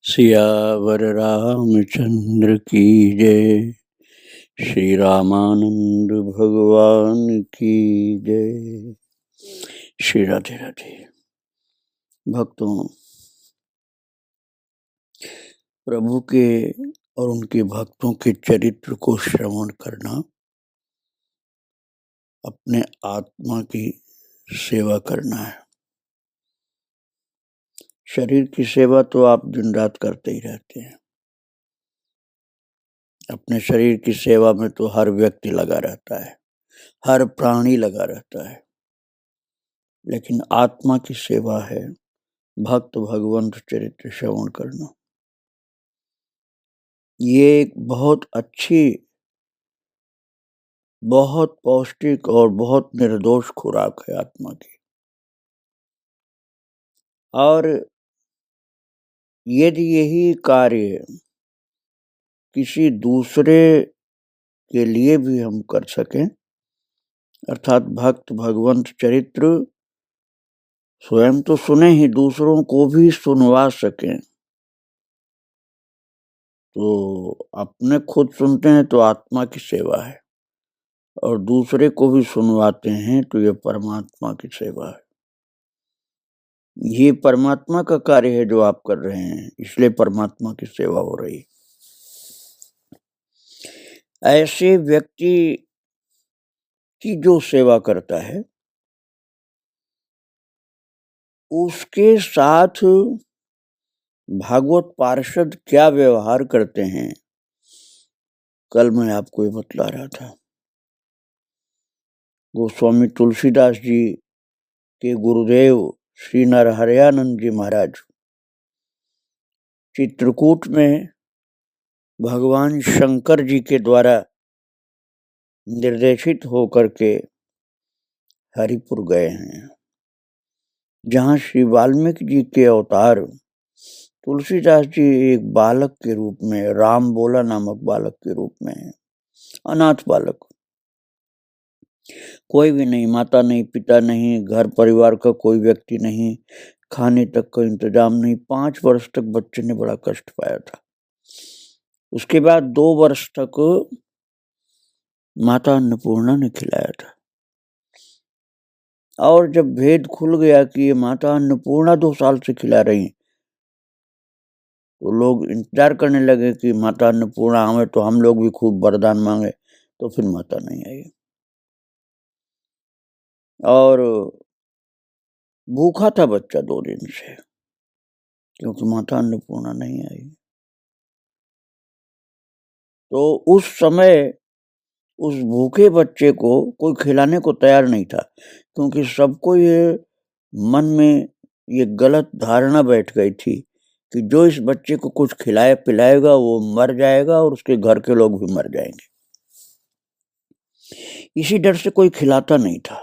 सियावर रामचंद्र की जय। श्री रामानंद भगवान की जय। श्री राधे राधे। भक्तों, प्रभु के और उनके भक्तों के चरित्र को श्रवण करना अपने आत्मा की सेवा करना है। शरीर की सेवा तो आप दिन रात करते ही रहते हैं। अपने शरीर की सेवा में तो हर व्यक्ति लगा रहता है, हर प्राणी लगा रहता है, लेकिन आत्मा की सेवा है भक्त भगवंत चरित्र श्रवण करना। ये एक बहुत अच्छी, बहुत पौष्टिक और बहुत निर्दोष खुराक है आत्मा की। और यदि यही कार्य किसी दूसरे के लिए भी हम कर सकें, अर्थात भक्त भगवंत चरित्र स्वयं तो सुने ही, दूसरों को भी सुनवा सकें, तो अपने खुद सुनते हैं तो आत्मा की सेवा है, और दूसरे को भी सुनवाते हैं तो ये परमात्मा की सेवा है। ये परमात्मा का कार्य है जो आप कर रहे हैं, इसलिए परमात्मा की सेवा हो रही। ऐसे व्यक्ति की जो सेवा करता है उसके साथ भागवत पार्षद क्या व्यवहार करते हैं, कल मैं आपको ये बतला रहा था। गोस्वामी तुलसीदास जी के गुरुदेव श्री नरहरयानंद जी महाराज चित्रकूट में भगवान शंकर जी के द्वारा निर्देशित होकर के हरिपुर गए हैं, जहाँ श्री वाल्मीकि जी के अवतार तुलसीदास जी एक बालक के रूप में, राम बोला नामक बालक के रूप में है। अनाथ बालक, कोई भी नहीं, माता नहीं, पिता नहीं, घर परिवार का कोई व्यक्ति नहीं, खाने तक का इंतजाम नहीं। 5 वर्ष तक बच्चे ने बड़ा कष्ट पाया था। उसके बाद 2 वर्ष तक माता अन्नपूर्णा ने खिलाया था, और जब भेद खुल गया कि ये माता अन्नपूर्णा 2 साल से खिला रही, तो लोग इंतजार करने लगे कि माता अन्नपूर्णा आवे तो हम लोग भी खूब वरदान मांगे, तो फिर माता नहीं आई, और भूखा था बच्चा 2 दिन से, क्योंकि माता अन्नपूर्णा नहीं आई। तो उस समय उस भूखे बच्चे को कोई खिलाने को तैयार नहीं था, क्योंकि सबको ये मन में ये गलत धारणा बैठ गई थी कि जो इस बच्चे को कुछ खिलाए पिलाएगा वो मर जाएगा और उसके घर के लोग भी मर जाएंगे। इसी डर से कोई खिलाता नहीं था।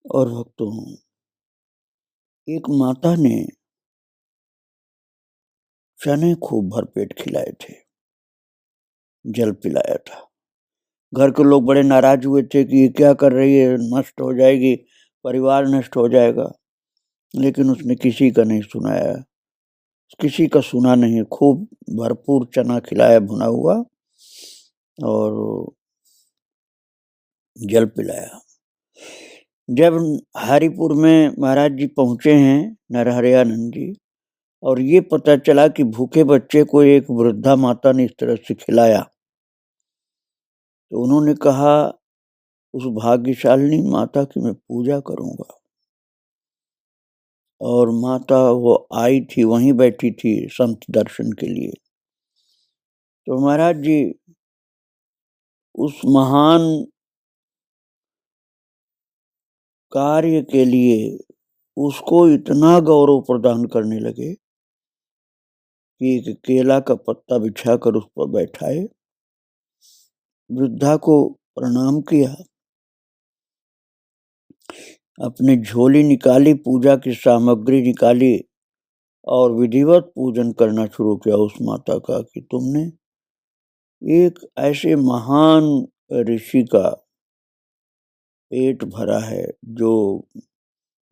और भक्तों, एक माता ने चने खूब भरपेट खिलाए थे, जल पिलाया था। घर के लोग बड़े नाराज हुए थे कि ये क्या कर रही है, नष्ट हो जाएगी, परिवार नष्ट हो जाएगा, लेकिन उसने किसी का नहीं सुनाया, किसी का सुना नहीं। खूब भरपूर चना खिलाया भुना हुआ, और जल पिलाया। जब हरिपुर में महाराज जी पहुंचे हैं, नरहरयानंद जी, और ये पता चला कि भूखे बच्चे को एक वृद्धा माता ने इस तरह से खिलाया, तो उन्होंने कहा उस भाग्यशालिनी माता की मैं पूजा करूंगा। और माता वो आई थी, वहीं बैठी थी संत दर्शन के लिए। तो महाराज जी उस महान कार्य के लिए उसको इतना गौरव प्रदान करने लगे कि एक केला का पत्ता बिछाकर उस पर बैठाए, वृद्धा को प्रणाम किया, अपनी झोली निकाली, पूजा की सामग्री निकाली, और विधिवत पूजन करना शुरू किया उस माता का कि तुमने एक ऐसे महान ऋषि का पेट भरा है जो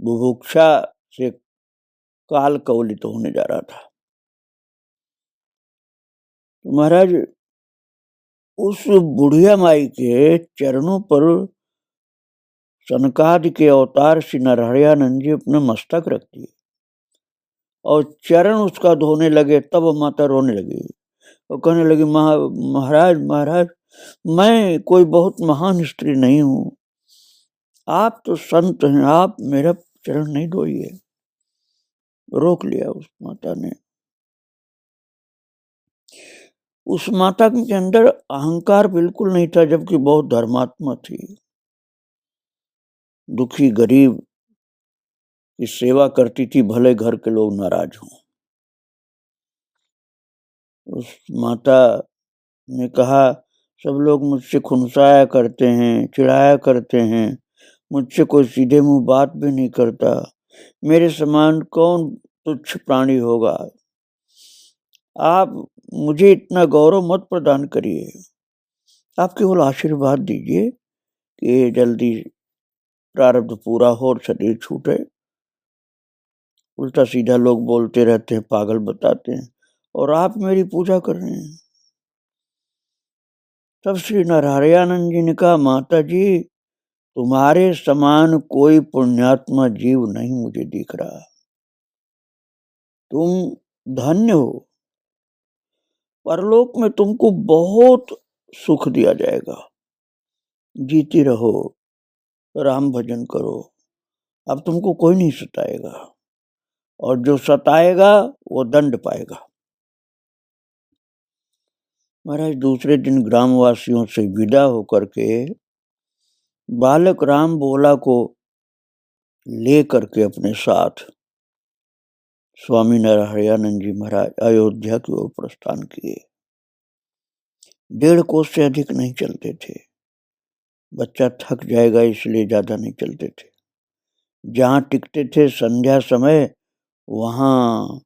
बुभुक्षा से काल कवलित होने जा रहा था। तो महाराज उस बुढ़िया माई के चरणों पर सनकादि के अवतार श्री नारायणानंद जी अपने मस्तक रख दिए और चरण उसका धोने लगे। तब माता रोने लगी और कहने लगी, महाराज महाराज, मैं कोई बहुत महान स्त्री नहीं हूं, आप तो संत हैं, आप मेरा चरण नहीं धोइए। रोक लिया उस माता ने। उस माता के अंदर अहंकार बिल्कुल नहीं था, जबकि बहुत धर्मात्मा थी। दुखी गरीब की सेवा करती थी, भले घर के लोग नाराज हों। उस माता ने कहा, सब लोग मुझसे खुनसाया करते हैं, चिढ़ाया करते हैं, मुझसे कोई सीधे मुंह बात भी नहीं करता, मेरे समान कौन तुच्छ प्राणी होगा। आप मुझे इतना गौरव मत प्रदान करिए, आप केवल आशीर्वाद दीजिए कि जल्दी प्रारब्ध पूरा हो और शरीर छूटे। उल्टा सीधा लोग बोलते रहते हैं, पागल बताते हैं, और आप मेरी पूजा कर रहे हैं। तब श्री नारायणानंद जी ने कहा, माता जी, तुम्हारे समान कोई पुण्यात्मा जीव नहीं मुझे दिख रहा, तुम धन्य हो, परलोक में तुमको बहुत सुख दिया जाएगा, जीती रहो, राम भजन करो, अब तुमको कोई नहीं सताएगा, और जो सताएगा वो दंड पाएगा। महाराज दूसरे दिन ग्रामवासियों से विदा होकर के बालक राम बोला को लेकर के अपने साथ स्वामी नारायणानंद जी महाराज अयोध्या की ओर प्रस्थान किए। 1.5 कोस से अधिक नहीं चलते थे, बच्चा थक जाएगा इसलिए ज्यादा नहीं चलते थे। जहां टिकते थे संध्या समय, वहां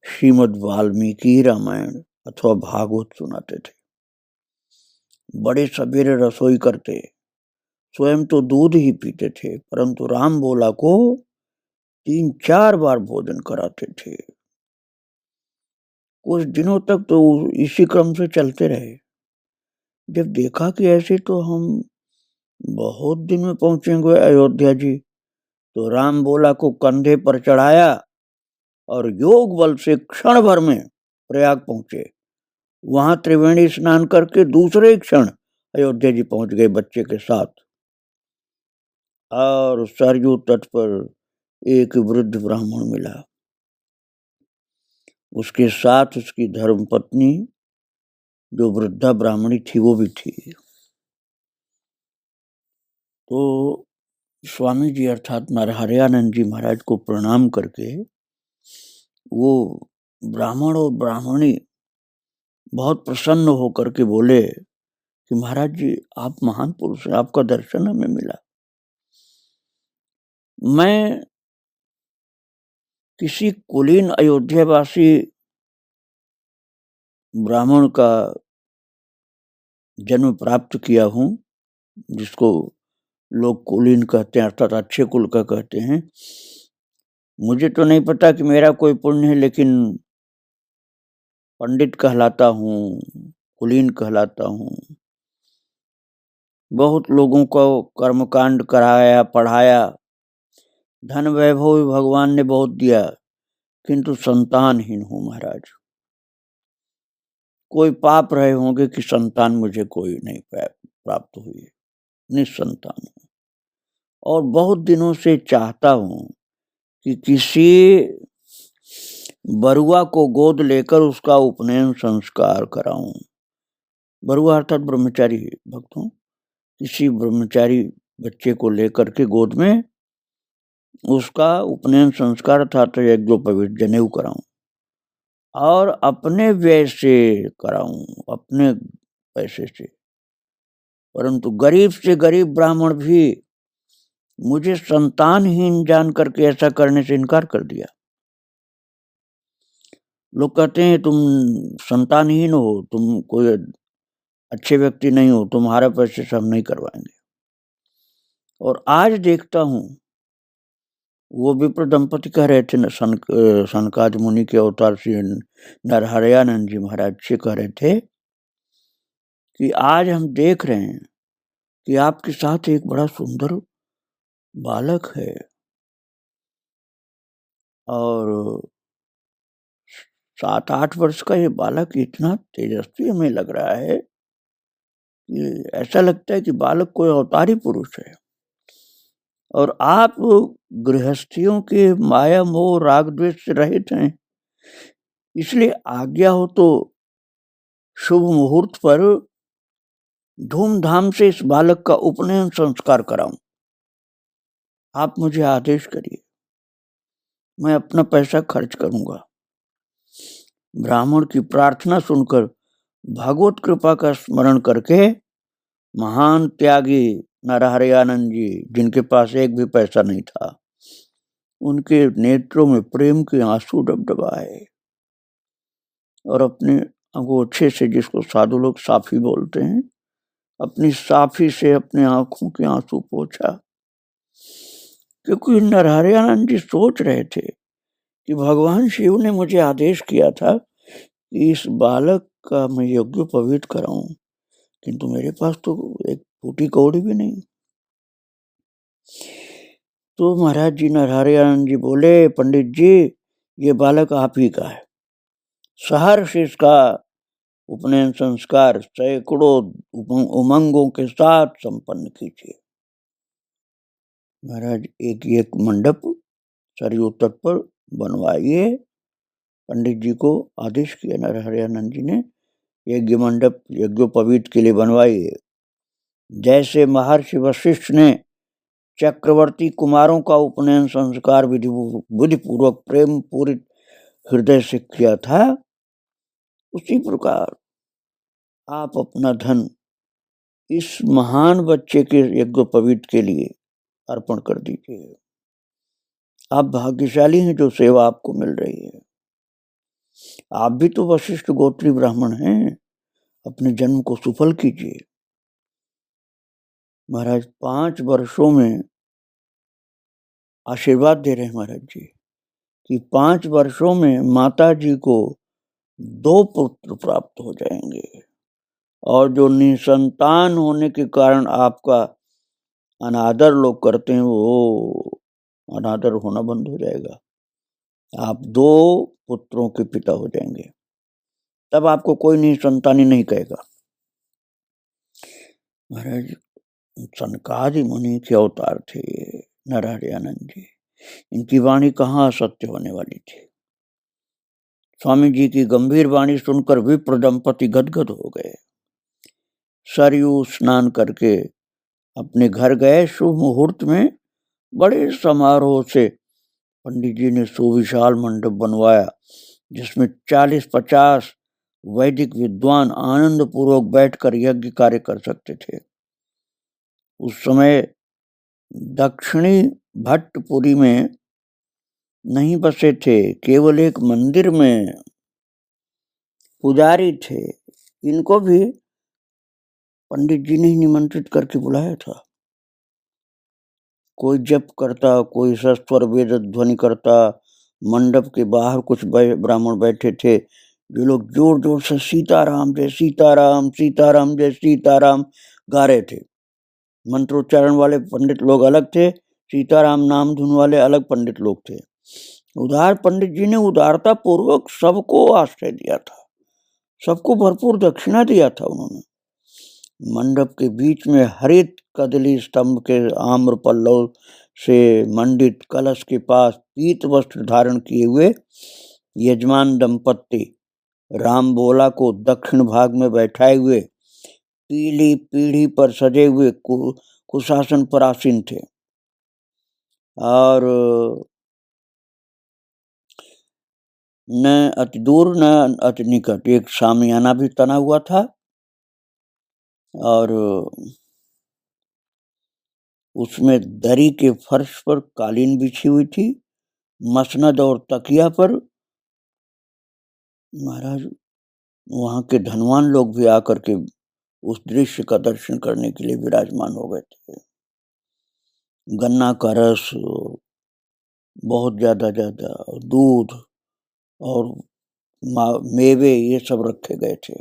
श्रीमद् वाल्मीकि रामायण अथवा भागवत सुनाते थे। बड़े सवेरे रसोई करते, स्वयं तो दूध ही पीते थे, परंतु राम बोला को 3-4 बार भोजन कराते थे। कुछ दिनों तक तो इसी क्रम से चलते रहे। जब देखा कि ऐसे तो हम बहुत दिन में पहुंचेंगे अयोध्या जी, तो राम बोला को कंधे पर चढ़ाया और योग बल से क्षण भर में प्रयाग पहुंचे। वहां त्रिवेणी स्नान करके दूसरे क्षण अयोध्या जी पहुंच गए बच्चे के साथ। और सरयू तट पर एक वृद्ध ब्राह्मण मिला, उसके साथ उसकी धर्मपत्नी जो वृद्धा ब्राह्मणी थी वो भी थी। तो स्वामी जी अर्थात नारायणानंद जी महाराज को प्रणाम करके वो ब्राह्मण और ब्राह्मणी बहुत प्रसन्न होकर के बोले कि महाराज जी, आप महान पुरुष हैं, आपका दर्शन हमें मिला। मैं किसी कुलीन अयोध्यावासी ब्राह्मण का जन्म प्राप्त किया हूं, जिसको लोग कुलीन कहते हैं, अर्थात अच्छे कुल का कहते हैं। मुझे तो नहीं पता कि मेरा कोई पुण्य है, लेकिन पंडित कहलाता हूँ, कुलीन कहलाता हूँ। बहुत लोगों को कर्मकांड कराया, पढ़ाया, धन वैभव भी भगवान ने बहुत दिया, किंतु संतानहीन हूँ महाराज। कोई पाप रहे होंगे कि संतान मुझे कोई नहीं प्राप्त हुई, निसंतान हूँ। और बहुत दिनों से चाहता हूँ कि किसी बरुआ को गोद लेकर उसका उपनयन संस्कार कराऊं। बरुआ अर्थात ब्रह्मचारी भक्तों, किसी ब्रह्मचारी बच्चे को लेकर के गोद में उसका उपनयन संस्कार अर्थात यज्ञोपवीत जनेऊ कराऊं, और अपने व्यय से कराऊं, अपने पैसे से। परंतु गरीब से गरीब ब्राह्मण भी मुझे संतानहीन जान करके ऐसा करने से इनकार कर दिया। लोग कहते हैं तुम संतानहीन हो, तुम कोई अच्छे व्यक्ति नहीं हो, तुम्हारे पैसे से हम नहीं करवाएंगे। और आज देखता हूं वो विप्र दंपति कह रहे थे, सनकादि मुनि के अवतार श्री नरहरयानंद जी महाराज से कह रहे थे कि आज हम देख रहे हैं कि आपके साथ एक बड़ा सुंदर बालक है और 7-8 वर्ष का ये बालक इतना तेजस्वी हमें लग रहा है कि ऐसा लगता है कि बालक कोई अवतारी पुरुष है और आप गृहस्थियों के माया मोह राग द्वेष से रहित हैं, इसलिए आज्ञा हो तो शुभ मुहूर्त पर धूमधाम से इस बालक का उपनयन संस्कार कराऊं। आप मुझे आदेश करिए, मैं अपना पैसा खर्च करूंगा। ब्राह्मण की प्रार्थना सुनकर भगवत कृपा का स्मरण करके महान त्यागी नरहरयानंद जी, जिनके पास एक भी पैसा नहीं था, उनके नेत्रों में प्रेम के आंसू डबडबाए और अपने अंगूछे से, जिसको साधु लोग साफी बोलते हैं, अपनी साफी से अपने आंखों के आंसू पोंछा, क्योंकि नरहरयानंद जी सोच रहे थे कि भगवान शिव ने मुझे आदेश किया था कि इस बालक का मैं यज्ञ पवित्र कराऊं, किंतु मेरे पास तो एक फूटी कौड़ी भी नहीं। तो महाराज जी नरहरयानंद जी बोले, पंडित जी ये बालक आप ही का है, सहर्ष इसका उपनयन संस्कार सैकड़ों उमंगों के साथ संपन्न कीजिए। महाराज एक मंडप सरयू तट पर बनवाइए। पंडित जी को आदेश किया नरहरयानंद जी ने, यज्ञ मंडप यज्ञोपवीत के लिए बनवाइए। जैसे महर्षि वशिष्ठ ने चक्रवर्ती कुमारों का उपनयन संस्कार विधि पूर्वक प्रेम पूरित हृदय से किया था, उसी प्रकार आप अपना धन इस महान बच्चे के यज्ञोपवीत के लिए अर्पण कर दीजिए। आप भाग्यशाली हैं जो सेवा आपको मिल रही है। आप भी तो वशिष्ठ गोत्री ब्राह्मण हैं, अपने जन्म को सुफल कीजिए। महाराज 5 वर्षों में आशीर्वाद दे रहे हैं महाराज जी कि 5 वर्षों में माता जी को 2 पुत्र प्राप्त हो जाएंगे और जो निसंतान होने के कारण आपका अनादर लोग करते हैं, वो अनादर होना बंद हो जाएगा। आप 2 पुत्रों के पिता हो जाएंगे, तब आपको कोई निसंतानी नहीं कहेगा। महाराज सनकादि मुनि के अवतार थे नरहरयानंद जी, इनकी वाणी कहाँ असत्य होने वाली थी। स्वामी जी की गंभीर वाणी सुनकर विप्र दंपति गदगद हो गए। सरयू स्नान करके अपने घर गए। शुभ मुहूर्त में बड़े समारोह से पंडित जी ने सुविशाल मंडप बनवाया, जिसमें 40-50 वैदिक विद्वान आनंद पूर्वक बैठकर यज्ञ कार्य कर सकते थे। उस समय दक्षिणी भट्टपुरी में नहीं बसे थे, केवल एक मंदिर में पुजारी थे। इनको भी पंडित जी ने निमंत्रित करके बुलाया था। कोई जप करता, कोई सस्वर वेद ध्वनि करता। मंडप के बाहर कुछ ब्राह्मण बैठे थे, जो लोग जोर जोर से सीताराम जय सीताराम, सीताराम जय सीताराम गा रहे थे। मंत्रोच्चारण वाले पंडित लोग अलग थे, सीताराम नाम धुन वाले अलग पंडित लोग थे। उदार पंडित जी ने उदारता पूर्वक सबको आश्रय दिया था, सबको भरपूर दक्षिणा दिया था उन्होंने। मंडप के बीच में हरित कदली स्तंभ के आम्र पल्लव से मंडित कलश के पास पीत वस्त्र धारण किए हुए यजमान दंपत्ति राम बोला को दक्षिण भाग में बैठाए हुए पीली पीढ़ी पर सजे हुए कुशासन पर आसीन थे और न अति दूर न अति निकट एक शामियाना भी तना हुआ था और उसमें दरी के फर्श पर कालीन बिछी हुई थी। मसनद और तकिया पर महाराज वहां के धनवान लोग भी आकर के उस दृश्य का दर्शन करने के लिए विराजमान हो गए थे। गन्ना का रस, बहुत ज़्यादा दूध और मेवे ये सब रखे गए थे।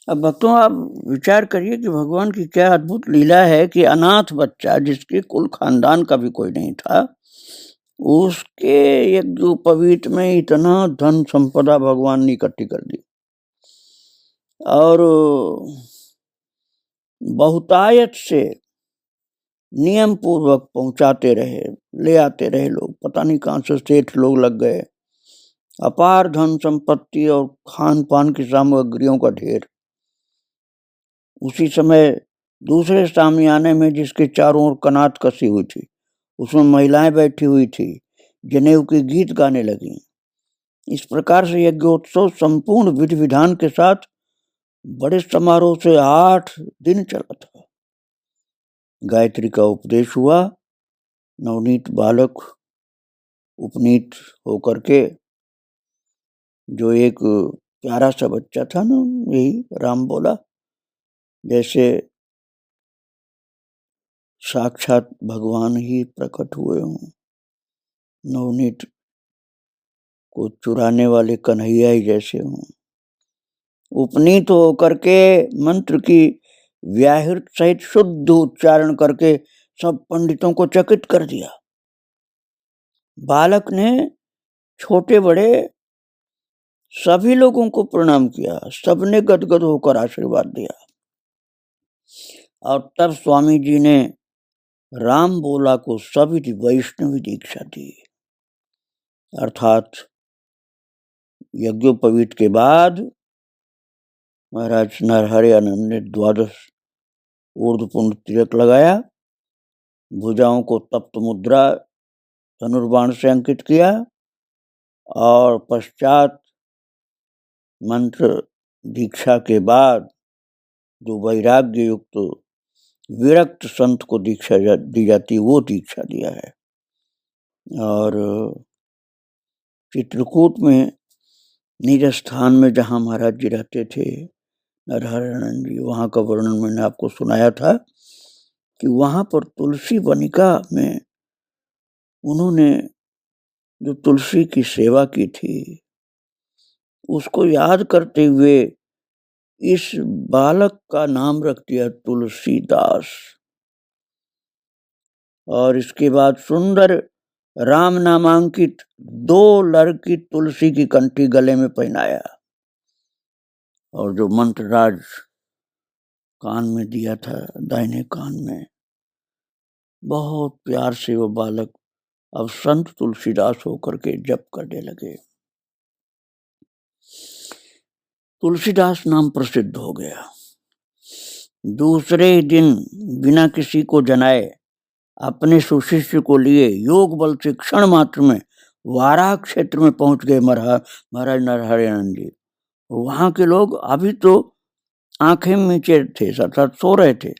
अब भक्तों, आप विचार करिए कि भगवान की क्या अद्भुत लीला है कि अनाथ बच्चा, जिसके कुल खानदान का भी कोई नहीं था, उसके यज्ञोपवीत में इतना धन संपदा भगवान ने इकट्ठी कर दी और बहुतायत से नियम पूर्वक पहुंचाते रहे, ले आते रहे लोग। पता नहीं कहां से सेठ लोग लग गए। अपार धन संपत्ति और खान पान की सामग्रियों का ढेर। उसी समय दूसरे सामियाने में, जिसके चारों ओर कनात कसी हुई थी, उसमें महिलाएं बैठी हुई थी, जनेऊ के गीत गाने लगी। इस प्रकार से यज्ञोत्सव संपूर्ण विधि विधान के साथ बड़े समारोह से 8 दिन चला था। गायत्री का उपदेश हुआ। नवनीत बालक उपनीत होकर के, जो एक प्यारा सा बच्चा था ना, यही राम बोला, जैसे साक्षात भगवान ही प्रकट हुए हों। नवनीत को चुराने वाले कन्हैया ही जैसे हों। उपनीत होकर के मंत्र की व्याहृत सहित शुद्ध उच्चारण करके सब पंडितों को चकित कर दिया। बालक ने छोटे बड़े सभी लोगों को प्रणाम किया। सबने गदगद होकर आशीर्वाद दिया। और तब स्वामी जी ने राम बोला को सभी वैष्णवी दीक्षा दी। अर्थात यज्ञोपवीत के बाद महाराज नरहरि आनंद ने 12 ऊर्ध्वपुंड तिलक लगाया, भुजाओं को तप्त मुद्रा धनुर्बाण से अंकित किया और पश्चात मंत्र दीक्षा के बाद जो वैराग्य युक्त विरक्त संत को दीक्षा दी जाती, वो दीक्षा दिया है। और चित्रकूट में निज स्थान में जहाँ महाराज जी रहते थे, नरहरि आनंद जी, वहाँ का वर्णन मैंने आपको सुनाया था कि वहाँ पर तुलसी वनिका में उन्होंने जो तुलसी की सेवा की थी, उसको याद करते हुए इस बालक का नाम रख दिया तुलसीदास। और इसके बाद सुंदर राम नामांकित 2 लड़की तुलसी की कंठी गले में पहनाया और जो मंत्र राज कान में दिया था, दाहिने कान में, बहुत प्यार से वो बालक अब संत तुलसीदास होकर के जप करने लगे। तुलसीदास नाम प्रसिद्ध हो गया। दूसरे दिन बिना किसी को जनाए अपने सुशिष्य को लिए योग बल से क्षण मात्र में वाराह क्षेत्र में पहुंच गए महाराज नरहरि आनंद जी। वहां के लोग अभी तो आंखें मीचे थे, अर्थात सो रहे थे।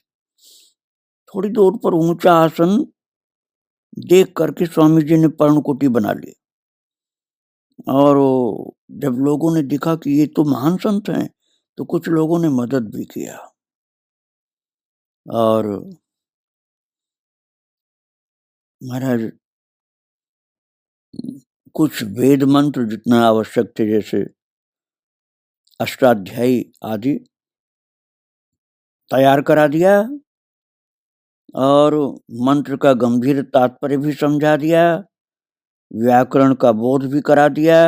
थोड़ी दूर पर ऊंचा आसन देख करके स्वामी जी ने पर्णकुटी बना ली और जब लोगों ने देखा कि ये तो महान संत हैं, तो कुछ लोगों ने मदद भी किया और महाराज कुछ वेद मंत्र जितना आवश्यक थे, जैसे अष्टाध्यायी आदि, तैयार करा दिया और मंत्र का गंभीर तात्पर्य भी समझा दिया, व्याकरण का बोध भी करा दिया।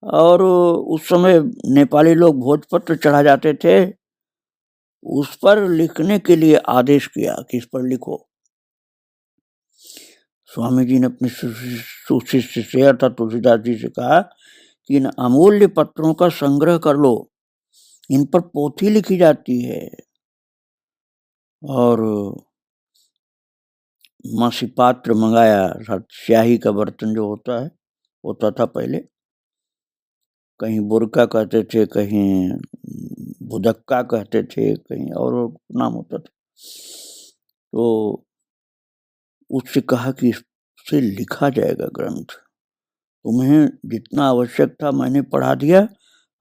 और उस समय नेपाली लोग भोजपत्र चढ़ा जाते थे, उस पर लिखने के लिए आदेश किया कि इस पर लिखो। स्वामी जी ने अपने सुशिष्य से अर्थात तुलसीदास जी से कहा कि इन अमूल्य पत्रों का संग्रह कर लो, इन पर पोथी लिखी जाती है। और मासी पात्र मंगाया, स्याही का बर्तन जो होता था पहले, कहीं बुरका कहते थे, कहीं बुदक्का कहते थे, कहीं और नाम होता था। तो उससे कहा कि इससे लिखा जाएगा ग्रंथ, तुम्हें जितना आवश्यक था मैंने पढ़ा दिया,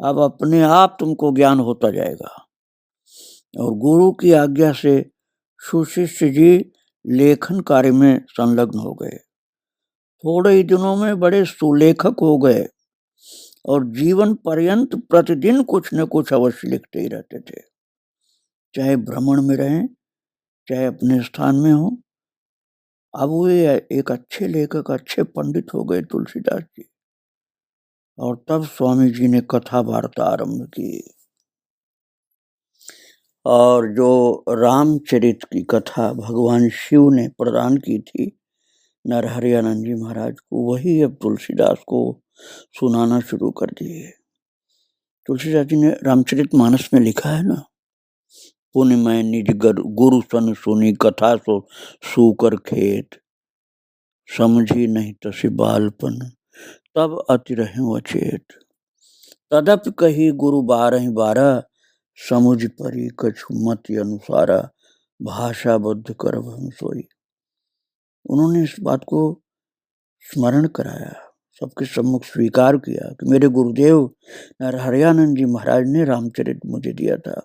अब अपने आप तुमको ज्ञान होता जाएगा। और गुरु की आज्ञा से सुशिष्य जी लेखन कार्य में संलग्न हो गए। थोड़े ही दिनों में बड़े सुलेखक हो गए और जीवन पर्यंत प्रतिदिन कुछ न कुछ अवश्य लिखते ही रहते थे, चाहे भ्रमण में रहें चाहे अपने स्थान में हो। अब वे एक अच्छे लेखक, अच्छे पंडित हो गए तुलसीदास जी। और तब स्वामी जी ने कथा वार्ता आरंभ की और जो रामचरित की कथा भगवान शिव ने प्रदान की थी नरहरियानंद जी महाराज को, वही अब तुलसीदास को सुनाना शुरू कर दिए। तुलसीदास जी ने रामचरित मानस में लिखा है ना, पुण्य मैं निज गुरु सन सुनी कथा सो सूकर खेत, समझी नहीं तसे बालपन तब अति रहे अचेत, तदप कही गुरु 12 समुझ परी कछु मति अनुसारा, भाषा बद्ध कर हम सोई। उन्होंने इस बात को स्मरण कराया, सबके सम्मुख स्वीकार किया कि मेरे गुरुदेव नरहरियानंद जी महाराज ने रामचरित मुझे दिया था।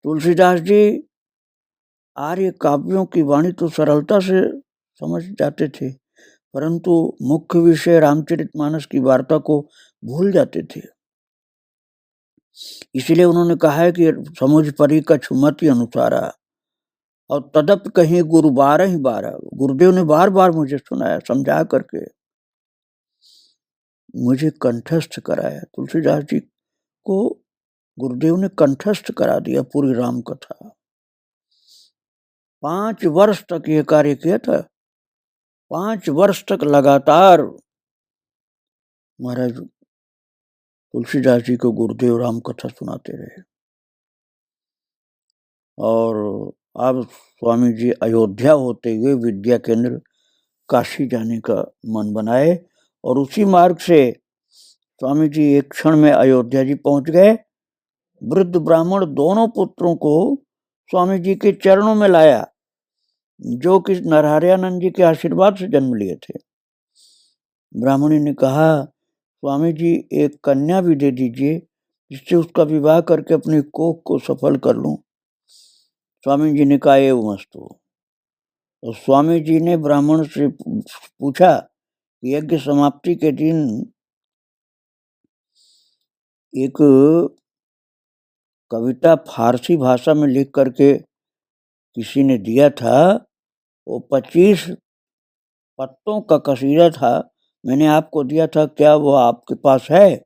तुलसीदास जी आर्य काव्यों की वाणी तो सरलता से समझ जाते थे, परंतु मुख्य विषय रामचरितमानस की वार्ता को भूल जाते थे। इसलिए उन्होंने कहा है कि समुझ परी कछु मति अनुसारा, और तदप कहीं गुरु 12 गुरुदेव ने बार बार मुझे सुनाया, समझा करके मुझे कंठस्थ कराया। तुलसीदास जी को गुरुदेव ने कंठस्थ करा दिया पूरी राम कथा। 5 वर्ष तक ये कार्य किया था। 5 वर्ष तक लगातार महाराज तुलसीदास जी को गुरुदेव राम कथा सुनाते रहे। और अब स्वामी जी अयोध्या होते हुए विद्या केंद्र काशी जाने का मन बनाए और उसी मार्ग से स्वामी जी एक क्षण में अयोध्या जी पहुंच गए। वृद्ध ब्राह्मण दोनों पुत्रों को स्वामी जी के चरणों में लाया, जो कि नरहरियानंद जी के आशीर्वाद से जन्म लिए थे। ब्राह्मणी ने कहा, स्वामी जी एक कन्या भी दे दीजिए जिससे उसका विवाह करके अपनी कोख को सफल कर लूं। स्वामी जी ने कहा एवमस्तु। तो स्वामी जी ने ब्राह्मण से पूछा कि यज्ञ समाप्ति के दिन एक कविता फारसी भाषा में लिख करके किसी ने दिया था, वो 25 पत्तों का कसीदा था, मैंने आपको दिया था, क्या वो आपके पास है?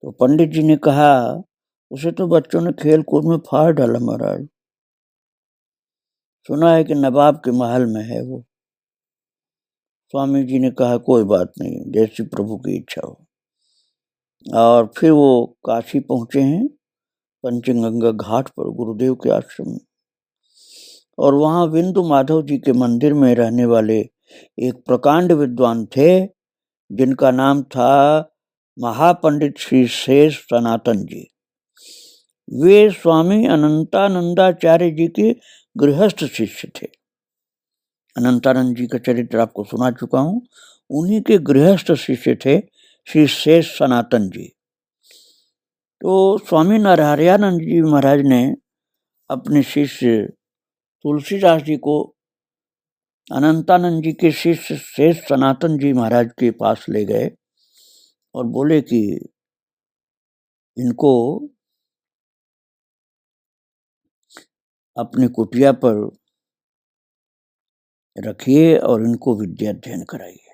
तो पंडित जी ने कहा, उसे तो बच्चों ने खेल कूद में फाड़ डाला महाराज, सुना है कि नवाब के महल में है वो। स्वामी जी ने कहा कोई बात नहीं, जैसी प्रभु की इच्छा हो। और फिर वो काशी पहुंचे हैं, पंचगंगा घाट पर गुरुदेव के आश्रम में, और वहां बिंदु माधव जी के मंदिर में रहने वाले एक प्रकांड विद्वान थे जिनका नाम था महापंडित श्री शेष सनातन जी। वे स्वामी अनंतानंदाचार्य जी के गृहस्थ शिष्य थे। अनंतानंद जी का चरित्र आपको सुना चुका हूं, उन्हीं के गृहस्थ शिष्य थे श्री शेष सनातन जी। तो स्वामी नरहरियानंद जी महाराज ने अपने शिष्य तुलसीदास जी को अनंतानंद जी के शिष्य शेष सनातन जी महाराज के पास ले गए और बोले कि इनको अपने कुटिया पर रखिए और इनको विद्या अध्ययन कराइए।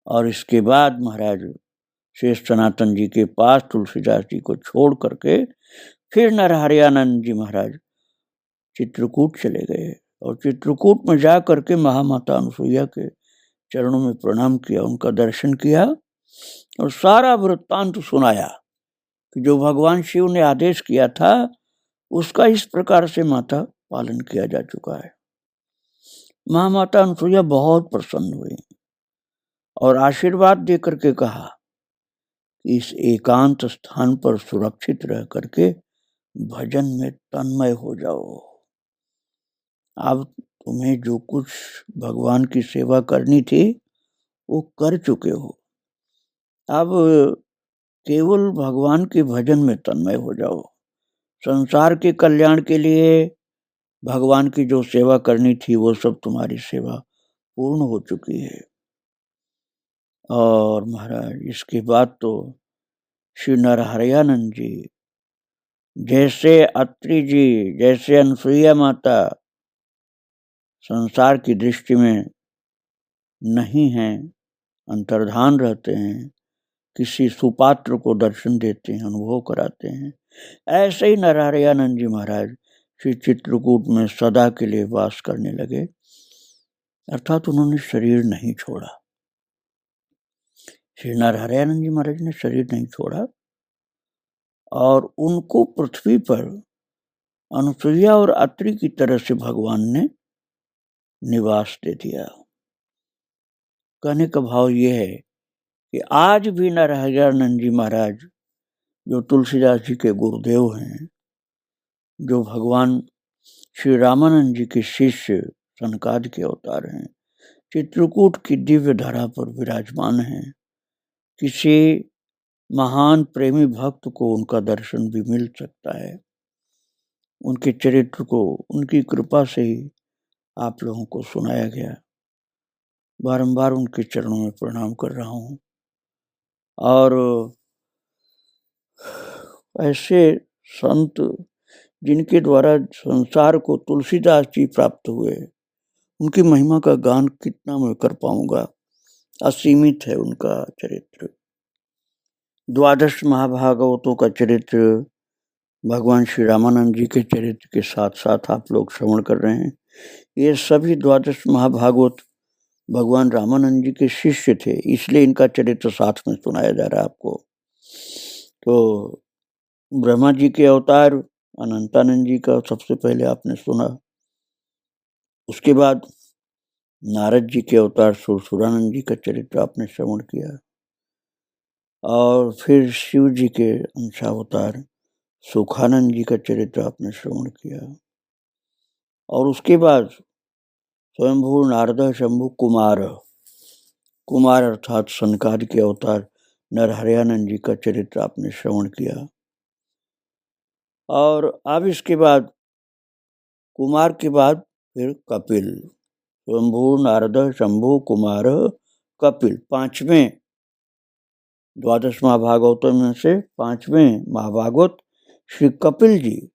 और इसके बाद महाराज शेष सनातन जी के पास तुलसीदास जी को छोड़ करके फिर नरहरियानंद जी महाराज चित्रकूट चले गए और चित्रकूट में जा करके महामाता अनुसुईया के चरणों में प्रणाम किया, उनका दर्शन किया और सारा वृत्तांत सुनाया कि जो भगवान शिव ने आदेश किया था उसका इस प्रकार से माता पालन किया जा चुका है। महामाता अनुसुईया बहुत प्रसन्न हुई और आशीर्वाद दे करके कहा, इस एकांत स्थान पर सुरक्षित रह करके भजन में तन्मय हो जाओ। अब तुम्हें जो कुछ भगवान की सेवा करनी थी वो कर चुके हो, अब केवल भगवान के भजन में तन्मय हो जाओ। संसार के कल्याण के लिए भगवान की जो सेवा करनी थी वो सब तुम्हारी सेवा पूर्ण हो चुकी है। और महाराज इसके बाद तो श्री नरहरयानंद जी, जैसे अत्रि जी, जैसे अनसुईया माता संसार की दृष्टि में नहीं हैं, अंतर्धान रहते हैं, किसी सुपात्र को दर्शन देते हैं, अनुभव कराते हैं, ऐसे ही नरहरयानंद जी महाराज श्री चित्रकूट में सदा के लिए वास करने लगे। अर्थात उन्होंने शरीर नहीं छोड़ा। श्री नरहरयानंद जी महाराज ने शरीर नहीं छोड़ा और उनको पृथ्वी पर अनुसुईया और अत्रि की तरह से भगवान ने निवास दे दिया। कहने का भाव ये है कि आज भी नरहरयानंद जी महाराज जो तुलसीदास जी के गुरुदेव हैं, जो भगवान श्री रामानंद जी के शिष्य सनकादि के अवतार हैं, चित्रकूट की दिव्य धरा पर विराजमान हैं। किसी महान प्रेमी भक्त को उनका दर्शन भी मिल सकता है। उनके चरित्र को उनकी कृपा से ही आप लोगों को सुनाया गया। बारंबार उनके चरणों में प्रणाम कर रहा हूँ। और ऐसे संत जिनके द्वारा संसार को तुलसीदास जी प्राप्त हुए, उनकी महिमा का गान कितना मैं कर पाऊंगा, असीमित है उनका चरित्र। 12 महाभागवतों का चरित्र भगवान श्री रामानंद जी के चरित्र के साथ साथ आप लोग श्रवण कर रहे हैं। ये सभी 12 महाभागवत भगवान रामानंद जी के शिष्य थे, इसलिए इनका चरित्र साथ में सुनाया जा रहा है आपको। तो ब्रह्मा जी के अवतार अनंतानंद जी का सबसे पहले आपने सुना, उसके बाद नारद जी के अवतार सुरसुरानंद जी का चरित्र आपने श्रवण किया, और फिर शिव जी के अंशावतार सुखानंद जी का चरित्र आपने श्रवण किया, और उसके बाद स्वयंभू नारद शंभु कुमार अर्थात सनकादि के अवतार नरहरयानंद जी का चरित्र आपने श्रवण किया। और अब इसके बाद कुमार के बाद फिर कपिल, स्वयंभू नारद शंभु कुमार कपिल, 5वें 12 महाभागवतों में से 5वें महाभागवत श्री कपिल जी,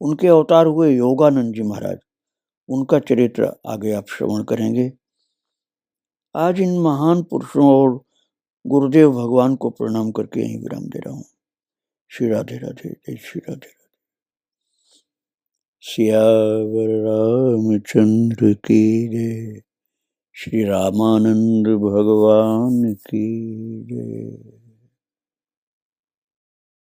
उनके अवतार हुए योगानंद जी महाराज, उनका चरित्र आगे आप श्रवण करेंगे। आज इन महान पुरुषों और गुरुदेव भगवान को प्रणाम करके यहीं विराम दे रहा हूँ। श्री राधे राधे, जय श्री राधे राधे। सियावर रामचंद्र की जय, श्री रामानंद भगवान की जय।